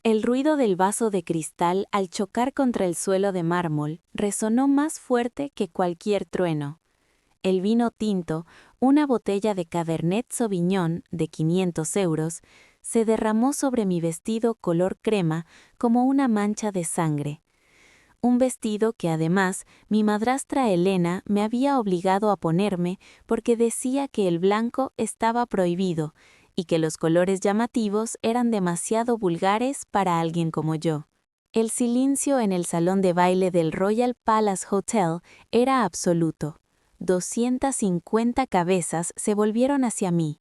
El ruido del vaso de cristal al chocar contra el suelo de mármol resonó más fuerte que cualquier trueno. El vino tinto, una botella de Cabernet Sauvignon de 500 euros, se derramó sobre mi vestido color crema como una mancha de sangre. Un vestido que además mi madrastra Elena me había obligado a ponerme porque decía que el blanco estaba prohibido y que los colores llamativos eran demasiado vulgares para alguien como yo. El silencio en el salón de baile del Royal Palace Hotel era absoluto. 250 cabezas se volvieron hacia mí.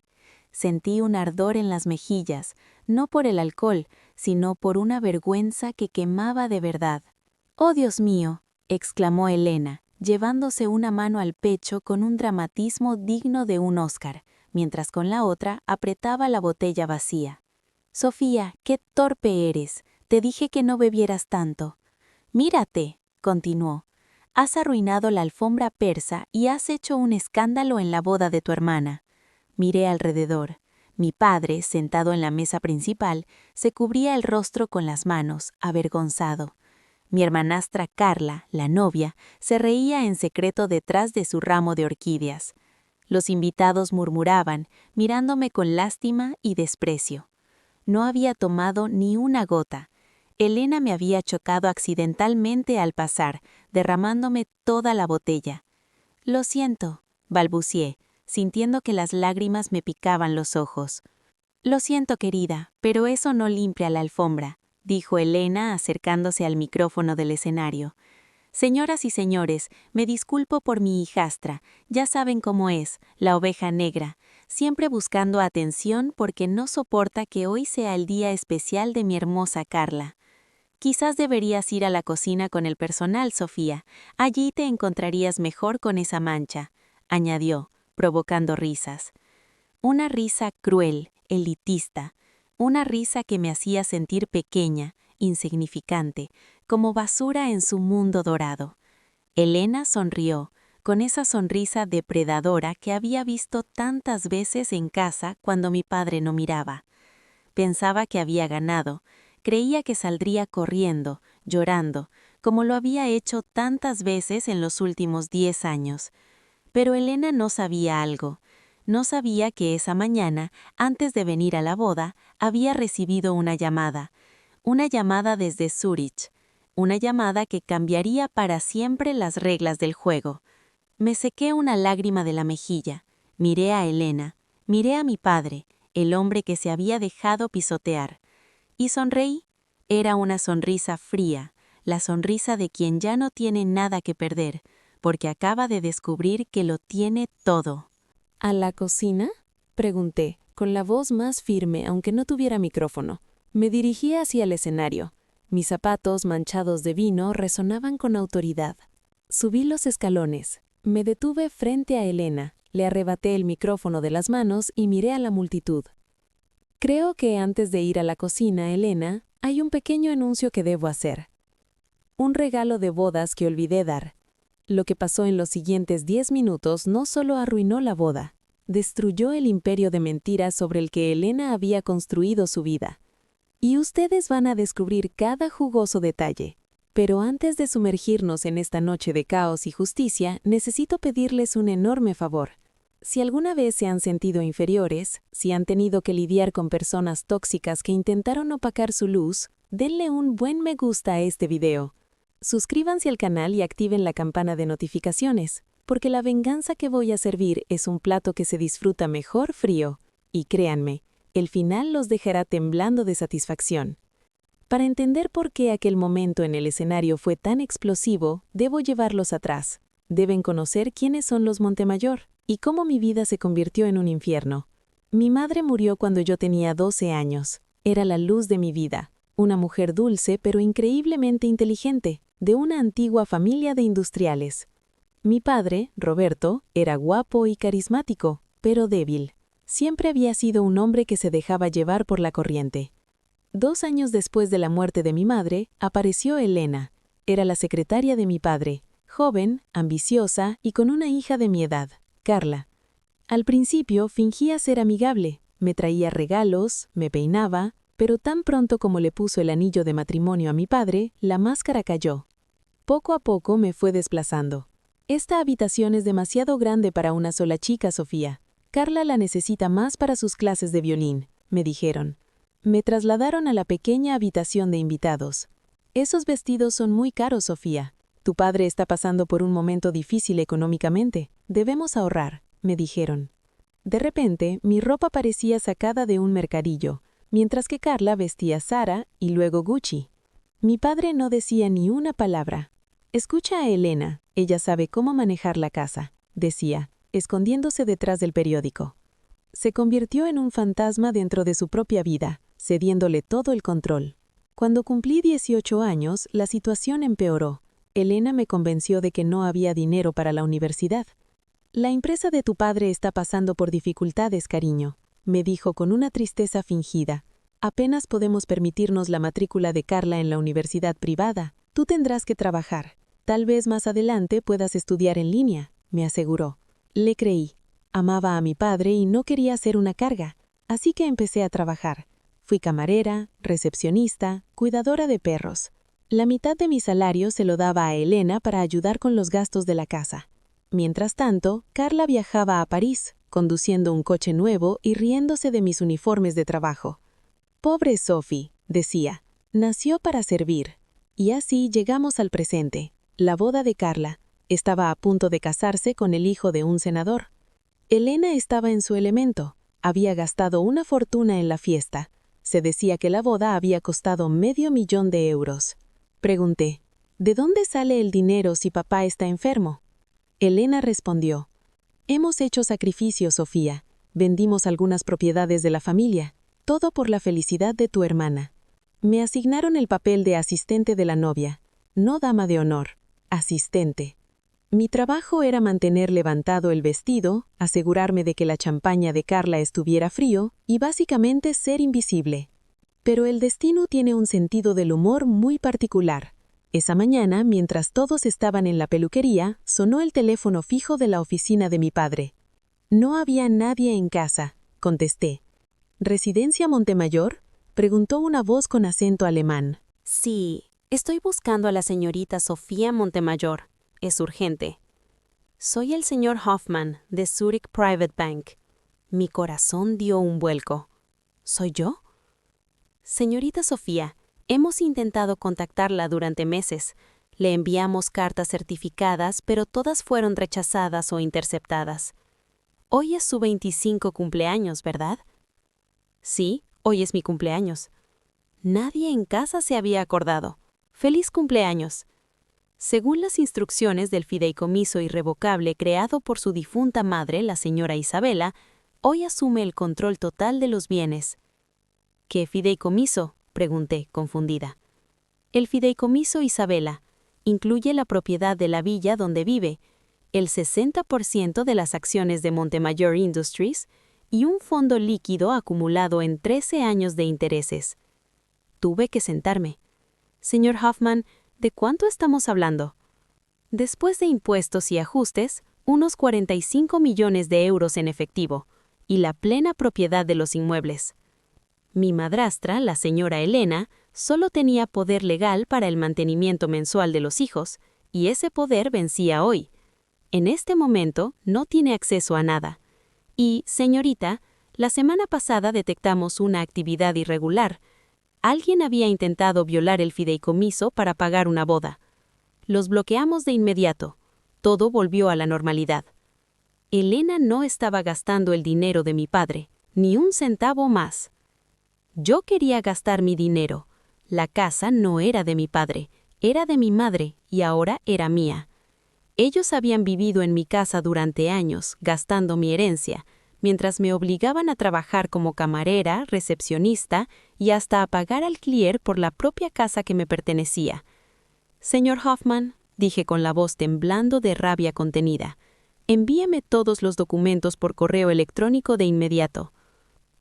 Sentí un ardor en las mejillas, no por el alcohol, sino por una vergüenza que quemaba de verdad. «¡Oh, Dios mío!», exclamó Elena, llevándose una mano al pecho con un dramatismo digno de un Oscar, mientras con la otra apretaba la botella vacía. «Sofía, qué torpe eres. Te dije que no bebieras tanto». «Mírate», continuó. «Has arruinado la alfombra persa y has hecho un escándalo en la boda de tu hermana». Miré alrededor. Mi padre, sentado en la mesa principal, se cubría el rostro con las manos, avergonzado. Mi hermanastra Carla, la novia, se reía en secreto detrás de su ramo de orquídeas. Los invitados murmuraban, mirándome con lástima y desprecio. No había tomado ni una gota. Elena me había chocado accidentalmente al pasar, derramándome toda la botella. «Lo siento», balbucié, sintiendo que las lágrimas me picaban los ojos. «Lo siento, querida, pero eso no limpia la alfombra», dijo Elena acercándose al micrófono del escenario. «Señoras y señores, me disculpo por mi hijastra, ya saben cómo es, la oveja negra, siempre buscando atención porque no soporta que hoy sea el día especial de mi hermosa Carla. Quizás deberías ir a la cocina con el personal, Sofía, allí te encontrarías mejor con esa mancha», añadió, provocando risas. Una risa cruel, elitista, una risa que me hacía sentir pequeña, insignificante, como basura en su mundo dorado. Elena sonrió, con esa sonrisa depredadora que había visto tantas veces en casa cuando mi padre no miraba. Pensaba que había ganado, creía que saldría corriendo, llorando, como lo había hecho tantas veces en los últimos 10 años. Pero Elena no sabía algo. No sabía que esa mañana, antes de venir a la boda, había recibido una llamada desde Zúrich, una llamada que cambiaría para siempre las reglas del juego. Me sequé una lágrima de la mejilla, miré a Elena, miré a mi padre, el hombre que se había dejado pisotear, y sonreí. Era una sonrisa fría, la sonrisa de quien ya no tiene nada que perder, porque acaba de descubrir que lo tiene todo. ¿A la cocina?, pregunté, con la voz más firme, aunque no tuviera micrófono. Me dirigí hacia el escenario. Mis zapatos manchados de vino resonaban con autoridad. Subí los escalones. Me detuve frente a Elena, le arrebaté el micrófono de las manos y miré a la multitud. Creo que antes de ir a la cocina, Elena, hay un pequeño anuncio que debo hacer. Un regalo de bodas que olvidé dar. Lo que pasó en los siguientes 10 minutos no solo arruinó la boda, destruyó el imperio de mentiras sobre el que Elena había construido su vida. Y ustedes van a descubrir cada jugoso detalle. Pero antes de sumergirnos en esta noche de caos y justicia, necesito pedirles un enorme favor. Si alguna vez se han sentido inferiores, si han tenido que lidiar con personas tóxicas que intentaron opacar su luz, denle un buen me gusta a este video. Suscríbanse al canal y activen la campana de notificaciones, porque la venganza que voy a servir es un plato que se disfruta mejor frío. Y créanme, el final los dejará temblando de satisfacción. Para entender por qué aquel momento en el escenario fue tan explosivo, debo llevarlos atrás. Deben conocer quiénes son los Montemayor y cómo mi vida se convirtió en un infierno. Mi madre murió cuando yo tenía 12 años. Era la luz de mi vida, una mujer dulce pero increíblemente inteligente, de una antigua familia de industriales. Mi padre, Roberto, era guapo y carismático, pero débil. Siempre había sido un hombre que se dejaba llevar por la corriente. 2 años después de la muerte de mi madre, apareció Elena. Era la secretaria de mi padre, joven, ambiciosa y con una hija de mi edad, Carla. Al principio fingía ser amigable, me traía regalos, me peinaba, pero tan pronto como le puso el anillo de matrimonio a mi padre, la máscara cayó. Poco a poco me fue desplazando. Esta habitación es demasiado grande para una sola chica, Sofía. Carla la necesita más para sus clases de violín, me dijeron. Me trasladaron a la pequeña habitación de invitados. Esos vestidos son muy caros, Sofía. Tu padre está pasando por un momento difícil económicamente. Debemos ahorrar, me dijeron. De repente, mi ropa parecía sacada de un mercadillo, mientras que Carla vestía Zara y luego Gucci. Mi padre no decía ni una palabra. Escucha a Elena, ella sabe cómo manejar la casa, decía, escondiéndose detrás del periódico. Se convirtió en un fantasma dentro de su propia vida, cediéndole todo el control. Cuando cumplí 18 años, la situación empeoró. Elena me convenció de que no había dinero para la universidad. La empresa de tu padre está pasando por dificultades, cariño, me dijo con una tristeza fingida. Apenas podemos permitirnos la matrícula de Carla en la universidad privada. Tú tendrás que trabajar. Tal vez más adelante puedas estudiar en línea, me aseguró. Le creí. Amaba a mi padre y no quería ser una carga, así que empecé a trabajar. Fui camarera, recepcionista, cuidadora de perros. La mitad de mi salario se lo daba a Elena para ayudar con los gastos de la casa. Mientras tanto, Carla viajaba a París, conduciendo un coche nuevo y riéndose de mis uniformes de trabajo. Pobre Sophie, decía, nació para servir. Y así llegamos al presente. La boda de Carla. Estaba a punto de casarse con el hijo de un senador. Elena estaba en su elemento. Había gastado una fortuna en la fiesta. Se decía que la boda había costado $500,000. Pregunté, ¿de dónde sale el dinero si papá está enfermo? Elena respondió, hemos hecho sacrificios, Sofía. Vendimos algunas propiedades de la familia. Todo por la felicidad de tu hermana. Me asignaron el papel de asistente de la novia. No dama de honor, asistente. Mi trabajo era mantener levantado el vestido, asegurarme de que la champaña de Carla estuviera frío y básicamente ser invisible. Pero el destino tiene un sentido del humor muy particular. Esa mañana, mientras todos estaban en la peluquería, sonó el teléfono fijo de la oficina de mi padre. No había nadie en casa, contesté. ¿Residencia Montemayor? Preguntó una voz con acento alemán. Sí, estoy buscando a la señorita Sofía Montemayor. Es urgente. Soy el señor Hoffman, de Zurich Private Bank. Mi corazón dio un vuelco. ¿Soy yo? Señorita Sofía, hemos intentado contactarla durante meses. Le enviamos cartas certificadas, pero todas fueron rechazadas o interceptadas. Hoy es su 25 cumpleaños, ¿verdad? Sí, hoy es mi cumpleaños. Nadie en casa se había acordado. ¡Feliz cumpleaños! Según las instrucciones del fideicomiso irrevocable creado por su difunta madre, la señora Isabela, hoy asume el control total de los bienes. ¿Qué fideicomiso?, pregunté, confundida. El fideicomiso Isabela incluye la propiedad de la villa donde vive, el 60% de las acciones de Montemayor Industries y un fondo líquido acumulado en 13 años de intereses. Tuve que sentarme. Señor Hoffman, ¿de cuánto estamos hablando? Después de impuestos y ajustes, unos 45 millones de euros en efectivo, y la plena propiedad de los inmuebles. Mi madrastra, la señora Elena, solo tenía poder legal para el mantenimiento mensual de los hijos, y ese poder vencía hoy. En este momento no tiene acceso a nada. Y, señorita, la semana pasada detectamos una actividad irregular. Alguien había intentado violar el fideicomiso para pagar una boda. Los bloqueamos de inmediato. Todo volvió a la normalidad. Elena no estaba gastando el dinero de mi padre, ni un centavo más. Yo quería gastar mi dinero. La casa no era de mi padre, era de mi madre y ahora era mía. Ellos habían vivido en mi casa durante años, gastando mi herencia, mientras me obligaban a trabajar como camarera, recepcionista y hasta a pagar alquiler por la propia casa que me pertenecía. Señor Hoffman, dije con la voz temblando de rabia contenida, envíeme todos los documentos por correo electrónico de inmediato.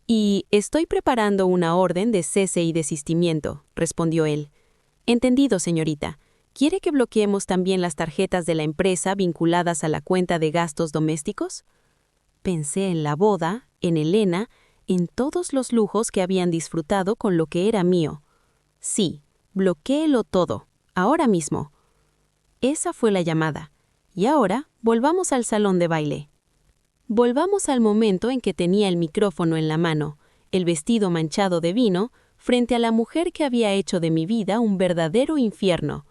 Y estoy preparando una orden de cese y desistimiento, respondió él. Entendido, señorita. ¿Quiere que bloqueemos también las tarjetas de la empresa vinculadas a la cuenta de gastos domésticos? Pensé en la boda, en Elena, en todos los lujos que habían disfrutado con lo que era mío. Sí, bloquéelo todo, ahora mismo. Esa fue la llamada. Y ahora, volvamos al salón de baile. Volvamos al momento en que tenía el micrófono en la mano, el vestido manchado de vino, frente a la mujer que había hecho de mi vida un verdadero infierno.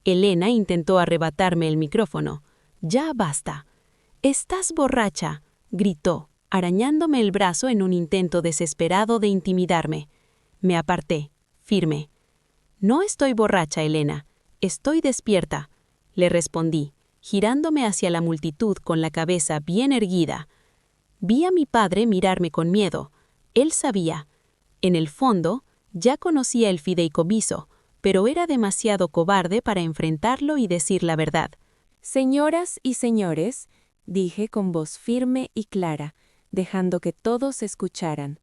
Elena intentó arrebatarme el micrófono. «¡Ya basta!». «¡Estás borracha!», gritó, arañándome el brazo en un intento desesperado de intimidarme. Me aparté, firme. «No estoy borracha, Elena. Estoy despierta», le respondí, girándome hacia la multitud con la cabeza bien erguida. Vi a mi padre mirarme con miedo. Él sabía. En el fondo, ya conocía el fideicomiso, pero era demasiado cobarde para enfrentarlo y decir la verdad. «Señoras y señores», dije con voz firme y clara, dejando que todos escucharan.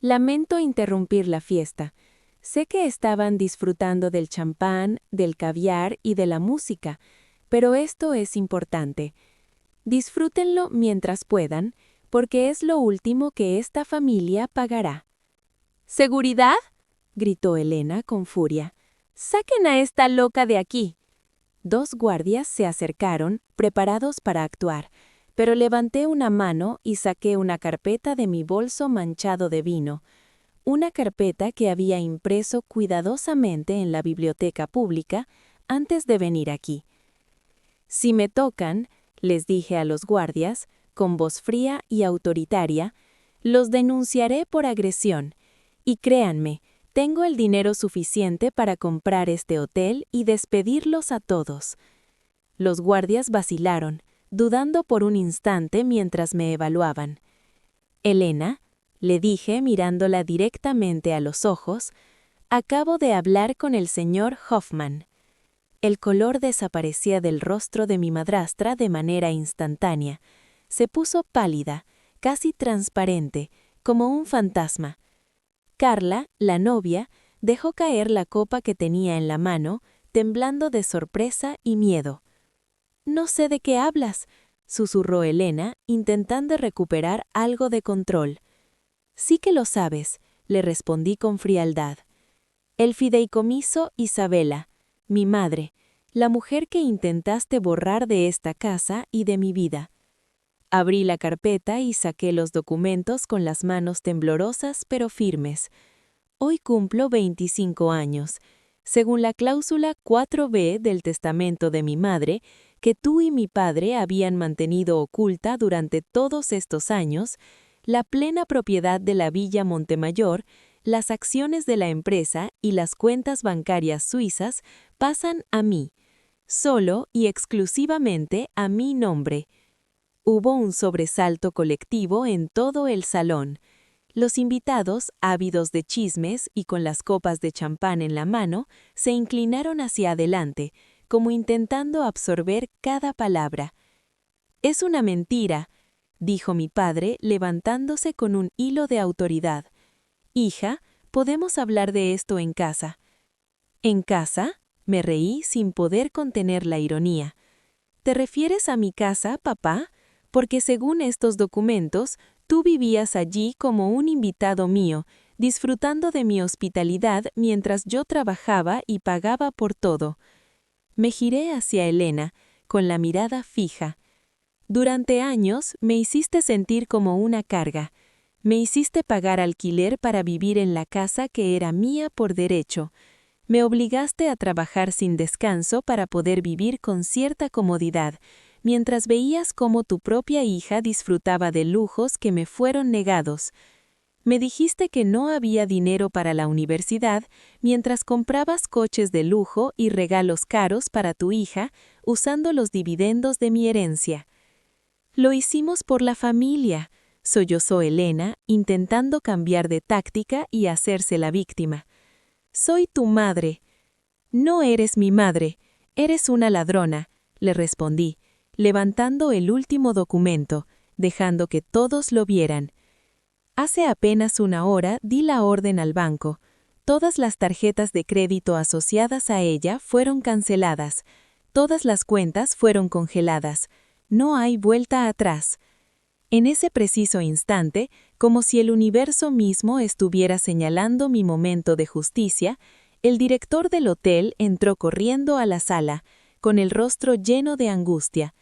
«Lamento interrumpir la fiesta. Sé que estaban disfrutando del champán, del caviar y de la música, pero esto es importante. Disfrútenlo mientras puedan, porque es lo último que esta familia pagará». «¿Seguridad?», gritó Elena con furia. «¡Saquen a esta loca de aquí!». 2 guardias se acercaron, preparados para actuar, pero levanté una mano y saqué una carpeta de mi bolso manchado de vino, una carpeta que había impreso cuidadosamente en la biblioteca pública antes de venir aquí. «Si me tocan», les dije a los guardias, con voz fría y autoritaria, «los denunciaré por agresión, y créanme, tengo el dinero suficiente para comprar este hotel y despedirlos a todos». Los guardias vacilaron, dudando por un instante mientras me evaluaban. «Elena», le dije mirándola directamente a los ojos, «acabo de hablar con el señor Hoffman». El color desaparecía del rostro de mi madrastra de manera instantánea. Se puso pálida, casi transparente, como un fantasma. Carla, la novia, dejó caer la copa que tenía en la mano, temblando de sorpresa y miedo. «No sé de qué hablas», susurró Elena, intentando recuperar algo de control. «Sí que lo sabes», le respondí con frialdad. «El fideicomiso Isabela, mi madre, la mujer que intentaste borrar de esta casa y de mi vida». Abrí la carpeta y saqué los documentos con las manos temblorosas pero firmes. Hoy cumplo 25 años. Según la cláusula 4b del testamento de mi madre, que tú y mi padre habían mantenido oculta durante todos estos años, la plena propiedad de la Villa Montemayor, las acciones de la empresa y las cuentas bancarias suizas pasan a mí, solo y exclusivamente a mi nombre. Hubo un sobresalto colectivo en todo el salón. Los invitados, ávidos de chismes y con las copas de champán en la mano, se inclinaron hacia adelante, como intentando absorber cada palabra. «Es una mentira», dijo mi padre, levantándose con un hilo de autoridad. «Hija, podemos hablar de esto en casa». «¿En casa?», me reí sin poder contener la ironía. «¿Te refieres a mi casa, papá? Porque según estos documentos, tú vivías allí como un invitado mío, disfrutando de mi hospitalidad mientras yo trabajaba y pagaba por todo». Me giré hacia Elena, con la mirada fija. «Durante años me hiciste sentir como una carga. Me hiciste pagar alquiler para vivir en la casa que era mía por derecho. Me obligaste a trabajar sin descanso para poder vivir con cierta comodidad, mientras veías cómo tu propia hija disfrutaba de lujos que me fueron negados. Me dijiste que no había dinero para la universidad, mientras comprabas coches de lujo y regalos caros para tu hija, usando los dividendos de mi herencia. Lo hicimos por la familia», sollozó Elena, intentando cambiar de táctica y hacerse la víctima. «Soy tu madre». «No eres mi madre, eres una ladrona», le respondí, levantando el último documento, dejando que todos lo vieran. Hace apenas una hora di la orden al banco. Todas las tarjetas de crédito asociadas a ella fueron canceladas. Todas las cuentas fueron congeladas. No hay vuelta atrás. En ese preciso instante, como si el universo mismo estuviera señalando mi momento de justicia, el director del hotel entró corriendo a la sala, con el rostro lleno de angustia.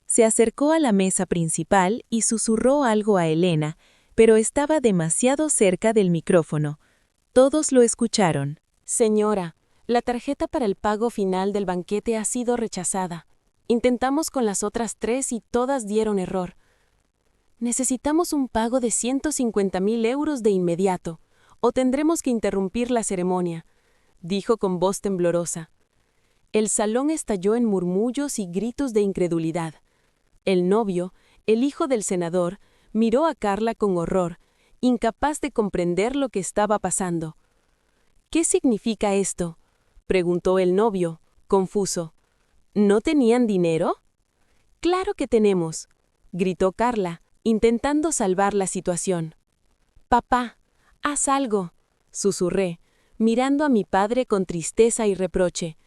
Se acercó a la mesa principal y susurró algo a Elena, pero estaba demasiado cerca del micrófono. Todos lo escucharon. Señora, la tarjeta para el pago final del banquete ha sido rechazada. Intentamos con las otras 3 y todas dieron error. Necesitamos un pago de 150.000 euros de inmediato, o tendremos que interrumpir la ceremonia, dijo con voz temblorosa. El salón estalló en murmullos y gritos de incredulidad. El novio, el hijo del senador, miró a Carla con horror, incapaz de comprender lo que estaba pasando. ¿Qué significa esto?, preguntó el novio, confuso. ¿No tenían dinero? Claro que tenemos, gritó Carla, intentando salvar la situación. Papá, haz algo, susurré, mirando a mi padre con tristeza y reproche.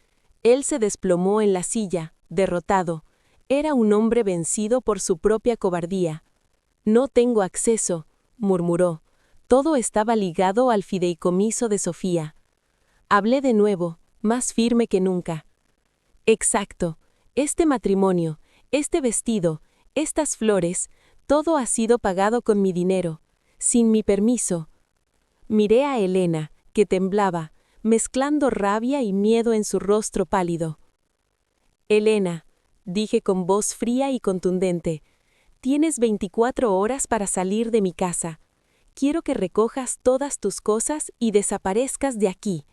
Él se desplomó en la silla, derrotado. Era un hombre vencido por su propia cobardía. No tengo acceso, murmuró. Todo estaba ligado al fideicomiso de Sofía. Hablé de nuevo, más firme que nunca. Exacto, este matrimonio, este vestido, estas flores, todo ha sido pagado con mi dinero, sin mi permiso. Miré a Elena, que temblaba, mezclando rabia y miedo en su rostro pálido. Elena, dije con voz fría y contundente, tienes 24 horas para salir de mi casa. Quiero que recojas todas tus cosas y desaparezcas de aquí.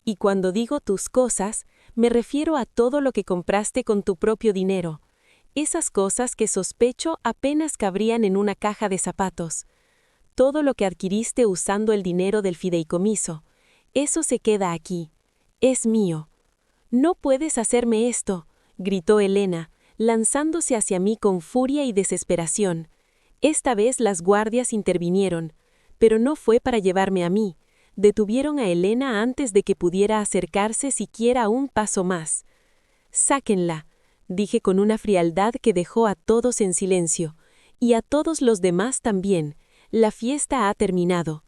Y cuando digo tus cosas, me refiero a todo lo que compraste con tu propio dinero. Esas cosas que sospecho apenas cabrían en una caja de zapatos. Todo lo que adquiriste usando el dinero del fideicomiso. Eso se queda aquí. Es mío. No puedes hacerme esto, gritó Elena, lanzándose hacia mí con furia y desesperación. Esta vez las guardias intervinieron, pero no fue para llevarme a mí. Detuvieron a Elena antes de que pudiera acercarse siquiera un paso más. Sáquenla, dije con una frialdad que dejó a todos en silencio, y a todos los demás también. La fiesta ha terminado.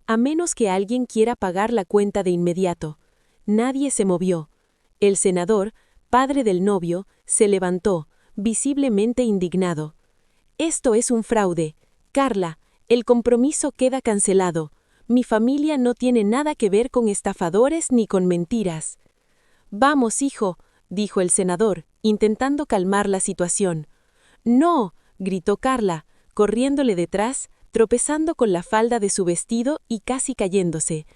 A menos que alguien quiera pagar la cuenta de inmediato. Nadie se movió. El senador, padre del novio, se levantó, visiblemente indignado. Esto es un fraude. Carla, el compromiso queda cancelado. Mi familia no tiene nada que ver con estafadores ni con mentiras. Vamos, hijo, dijo el senador, intentando calmar la situación. No, gritó Carla, corriéndole detrás, tropezando con la falda de su vestido y casi cayéndose.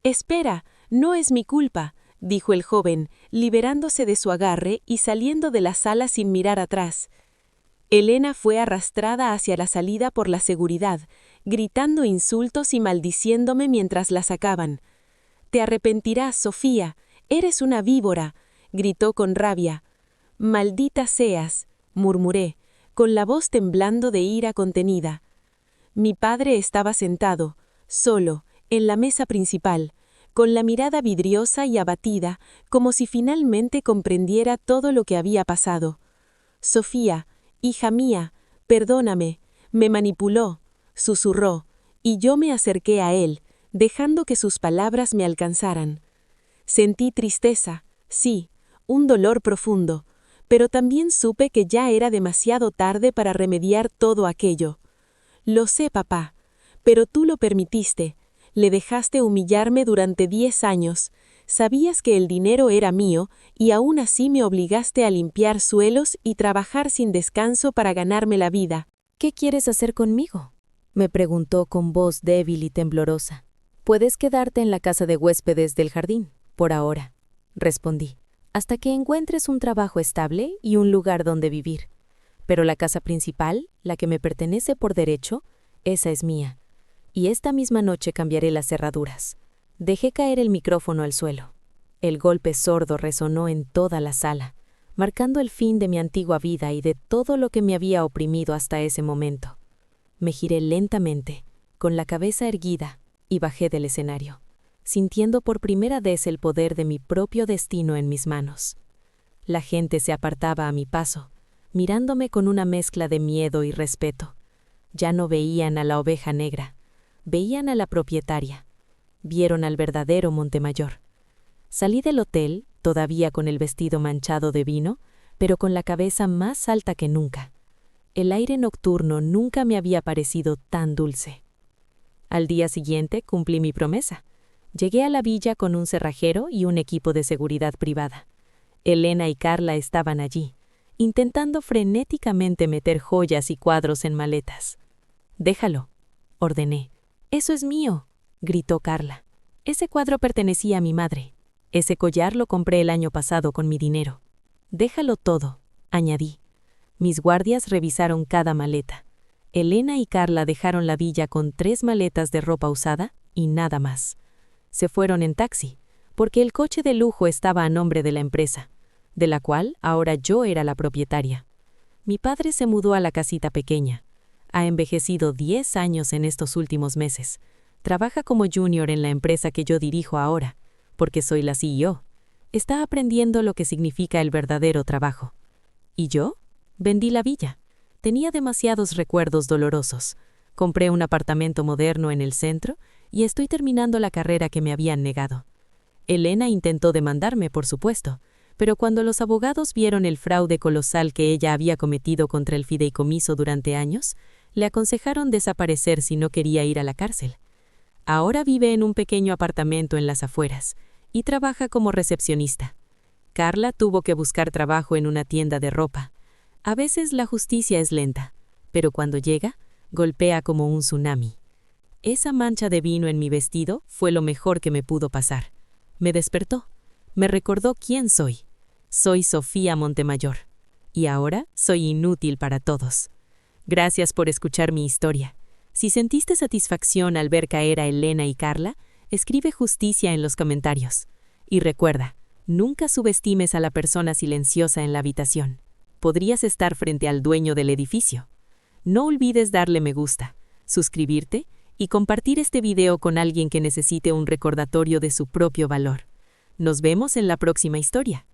Espera, no es mi culpa, dijo el joven, liberándose de su agarre y saliendo de la sala sin mirar atrás. Elena fue arrastrada hacia la salida por la seguridad, gritando insultos y maldiciéndome mientras la sacaban. «Te arrepentirás, Sofía, eres una víbora», gritó con rabia. «Maldita seas», murmuré, con la voz temblando de ira contenida. Mi padre estaba sentado, solo, en la mesa principal, con la mirada vidriosa y abatida, como si finalmente comprendiera todo lo que había pasado. «Sofía, hija mía, perdóname, me manipuló», susurró, y yo me acerqué a él, dejando que sus palabras me alcanzaran. Sentí tristeza, sí, un dolor profundo, pero también supe que ya era demasiado tarde para remediar todo aquello. Lo sé, papá, pero tú lo permitiste. Le dejaste humillarme durante 10 años. Sabías que el dinero era mío y aún así me obligaste a limpiar suelos y trabajar sin descanso para ganarme la vida. ¿Qué quieres hacer conmigo?, me preguntó con voz débil y temblorosa. Puedes quedarte en la casa de huéspedes del jardín, por ahora, respondí, hasta que encuentres un trabajo estable y un lugar donde vivir. Pero la casa principal, la que me pertenece por derecho, esa es mía. Y esta misma noche cambiaré las cerraduras. Dejé caer el micrófono al suelo. El golpe sordo resonó en toda la sala, marcando el fin de mi antigua vida y de todo lo que me había oprimido hasta ese momento. Me giré lentamente, con la cabeza erguida, y bajé del escenario, sintiendo por primera vez el poder de mi propio destino en mis manos. La gente se apartaba a mi paso, mirándome con una mezcla de miedo y respeto. Ya no veían a la oveja negra, veían a la propietaria. Vieron al verdadero Montemayor. Salí del hotel, todavía con el vestido manchado de vino, pero con la cabeza más alta que nunca. El aire nocturno nunca me había parecido tan dulce. Al día siguiente cumplí mi promesa. Llegué a la villa con un cerrajero y un equipo de seguridad privada. Elena y Carla estaban allí, intentando frenéticamente meter joyas y cuadros en maletas. «Déjalo», ordené. «Eso es mío», gritó Carla. «Ese cuadro pertenecía a mi madre. Ese collar lo compré el año pasado con mi dinero». «Déjalo todo», añadí. Mis guardias revisaron cada maleta. Elena y Carla dejaron la villa con 3 maletas de ropa usada y nada más. Se fueron en taxi, porque el coche de lujo estaba a nombre de la empresa, de la cual ahora yo era la propietaria. Mi padre se mudó a la casita pequeña. Ha envejecido 10 años en estos últimos meses. Trabaja como junior en la empresa que yo dirijo ahora, porque soy la CEO. Está aprendiendo lo que significa el verdadero trabajo. ¿Y yo? Vendí la villa. Tenía demasiados recuerdos dolorosos. Compré un apartamento moderno en el centro y estoy terminando la carrera que me habían negado. Elena intentó demandarme, por supuesto, pero cuando los abogados vieron el fraude colosal que ella había cometido contra el fideicomiso durante años, le aconsejaron desaparecer si no quería ir a la cárcel. Ahora vive en un pequeño apartamento en las afueras y trabaja como recepcionista. Carla tuvo que buscar trabajo en una tienda de ropa. A veces la justicia es lenta, pero cuando llega, golpea como un tsunami. Esa mancha de vino en mi vestido fue lo mejor que me pudo pasar. Me despertó, me recordó quién soy. Soy Sofía Montemayor, y ahora soy inútil para todos. Gracias por escuchar mi historia. Si sentiste satisfacción al ver caer a Elena y Carla, escribe justicia en los comentarios. Y recuerda, nunca subestimes a la persona silenciosa en la habitación. Podrías estar frente al dueño del edificio. No olvides darle me gusta, suscribirte y compartir este video con alguien que necesite un recordatorio de su propio valor. Nos vemos en la próxima historia.